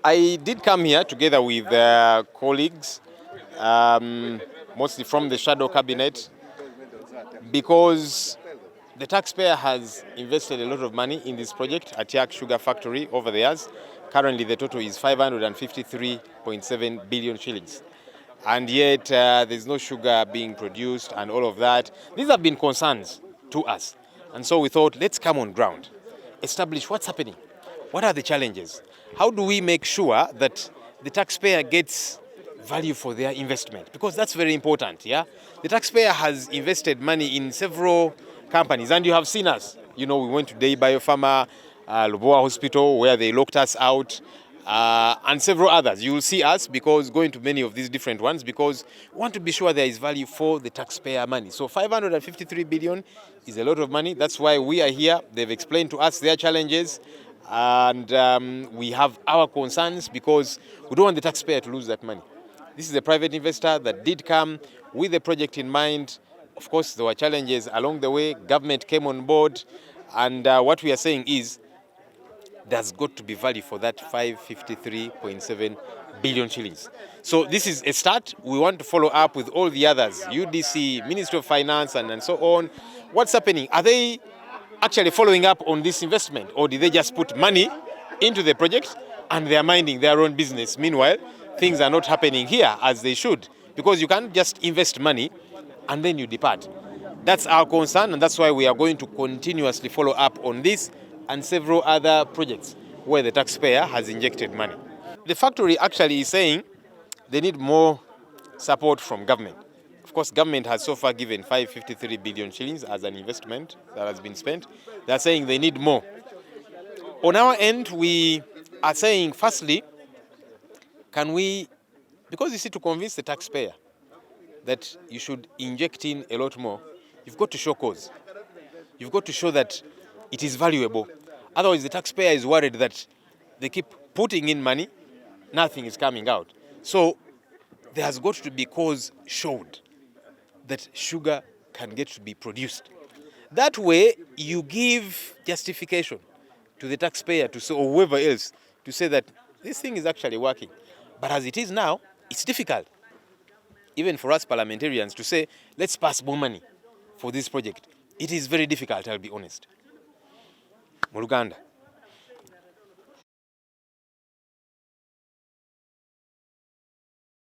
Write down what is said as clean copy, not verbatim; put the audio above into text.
I did come here together with colleagues, mostly from the shadow cabinet, because the taxpayer has invested a lot of money in this project, Atiak Sugar Factory, over the years. Currently, the total is 553.7 billion shillings. And yet, there's no sugar being produced and all of that. These have been concerns to us. And so we thought, let's come on ground, establish what's happening. What are the challenges? How do we make sure that the taxpayer gets value for their investment? Because that's very important, yeah? The taxpayer has invested money in several companies, and you have seen us. You know, we went to Day Biopharma, Luboa Hospital, where they locked us out, and several others. You will see us because going to many of these different ones because we want to be sure there is value for the taxpayer money. So 553 billion is a lot of money. That's why we are here. They've explained to us their challenges, and we have our concerns because we don't want the taxpayer to lose that money. This is a private investor that did come with the project in mind. Of course, there were challenges along the way. Government came on board, and what we are saying is there's got to be value for that 553.7 billion shillings. So this is a start. We want to follow up with all the others, UDC, Ministry of Finance, and so on. What's happening? Are they actually following up on this investment, or did they just put money into the project and they are minding their own business? Meanwhile, things are not happening here as they should, because you can't just invest money and then you depart. That's our concern, and that's why we are going to continuously follow up on this and several other projects where the taxpayer has injected money. The factory actually is saying they need more support from government. Of course, government has so far given 553 billion shillings as an investment that has been spent. They're saying they need more. On our end, we are saying, firstly, can we, because you see, to convince the taxpayer that you should inject in a lot more, you've got to show cause. You've got to show that it is valuable. Otherwise, the taxpayer is worried that they keep putting in money, nothing is coming out. So there has got to be cause showed that sugar can get to be produced. That way, you give justification to the taxpayer to say, or whoever else, to say that this thing is actually working. But as it is now, it's difficult, even for us parliamentarians, to say, let's pass more money for this project. It is very difficult, I'll be honest. Mu Luganda.